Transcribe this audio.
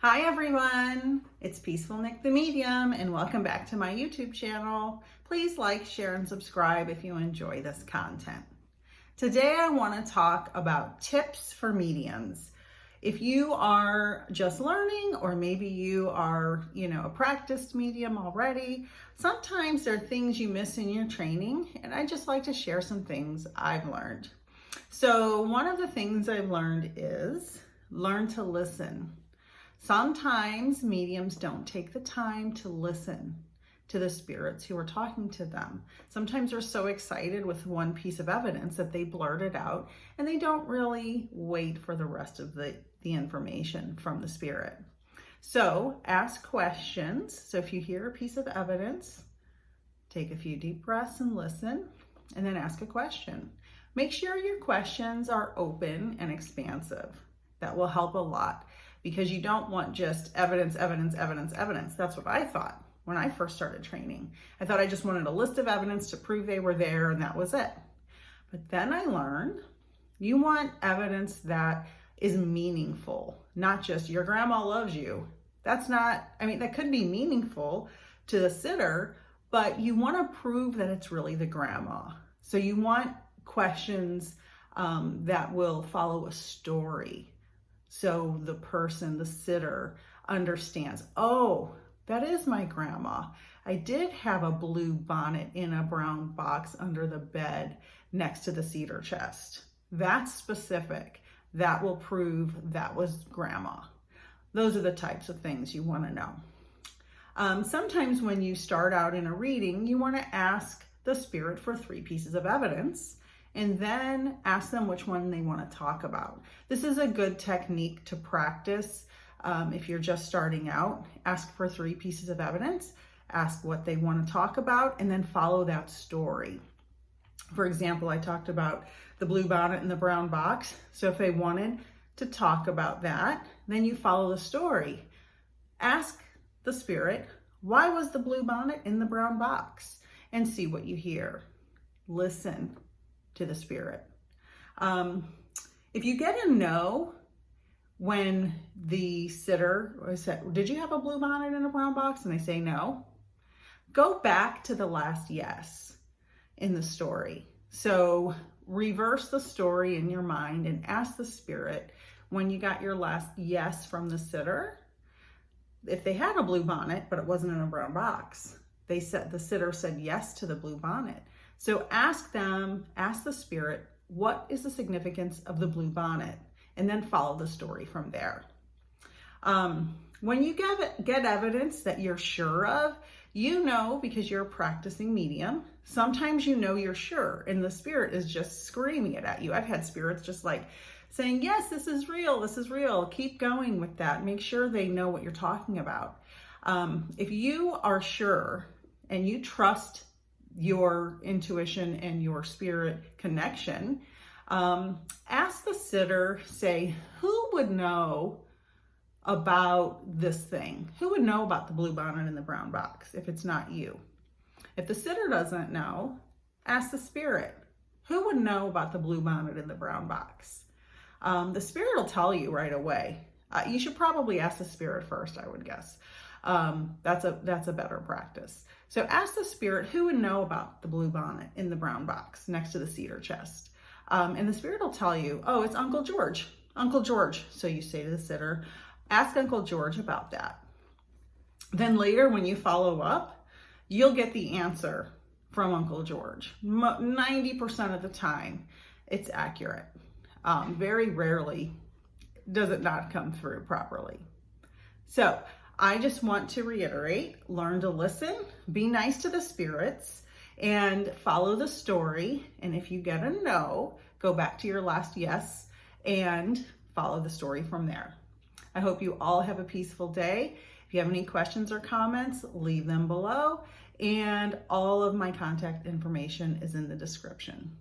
Hi everyone, it's Peaceful Nick the Medium and welcome back to my YouTube channel. Please like, share, and subscribe if you enjoy this content. Today I want to talk about tips for mediums. If you are just learning or maybe you are, a practiced medium already, sometimes there are things you miss in your training and I just like to share some things I've learned. So one of the things I've learned is learn to listen. Sometimes mediums don't take the time to listen to the spirits who are talking to them. Sometimes they're so excited with one piece of evidence that they blurt it out and they don't really wait for the rest of the information from the spirit. So ask questions. So if you hear a piece of evidence, take a few deep breaths and listen, and then ask a question. Make sure your questions are open and expansive. That will help a lot, because you don't want just evidence. That's what I thought when I first started training. I thought I just wanted a list of evidence to prove they were there and that was it. But then I learned you want evidence that is meaningful, not just your grandma loves you. That's not, that could be meaningful to the sitter, but you want to prove that it's really the grandma. So you want questions that will follow a story. So the person, the sitter, understands, oh, that is my grandma. I did have a blue bonnet in a brown box under the bed next to the cedar chest. That's specific. That will prove that was grandma. Those are the types of things you want to know. Sometimes when you start out in a reading, you want to ask the spirit for 3 pieces of evidence, and then ask them which one they want to talk about. This is a good technique to practice if you're just starting out. Ask for 3 pieces of evidence, ask what they want to talk about, and then follow that story. For example, I talked about the blue bonnet and the brown box. So if they wanted to talk about that, then you follow the story. Ask the spirit, why was the blue bonnet in the brown box? And see what you hear. Listen to the spirit. If you get a no when the sitter said, did you have a blue bonnet in a brown box? And they say no, go back to the last yes in the story. So reverse the story in your mind and ask the spirit, when you got your last yes from the sitter, if they had a blue bonnet but it wasn't in a brown box, the sitter said yes to the blue bonnet. So ask the spirit, what is the significance of the blue bonnet? And then follow the story from there. When you get evidence that you're sure of, because you're a practicing medium, sometimes you're sure and the spirit is just screaming it at you. I've had spirits just like saying, yes, this is real. Keep going with that. Make sure they know what you're talking about. If you are sure and you trust your intuition and your spirit connection, ask the sitter, say, who would know about this thing? Who would know about the blue bonnet in the brown box if it's not you? If the sitter doesn't know, ask the spirit, who would know about the blue bonnet in the brown box? The spirit will tell you right away. You should probably ask the spirit first, I would guess. That's a better practice. So ask the spirit who would know about the blue bonnet in the brown box next to the cedar chest. And the spirit will tell you, oh, it's Uncle George. Uncle George. So you say to the sitter, ask Uncle George about that. Then later when you follow up, you'll get the answer from Uncle George. 90% of the time, it's accurate. Very rarely does it not come through properly. So I just want to reiterate, learn to listen, be nice to the spirits, and follow the story. And if you get a no, go back to your last yes and follow the story from there. I hope you all have a peaceful day. If you have any questions or comments, leave them below. And all of my contact information is in the description.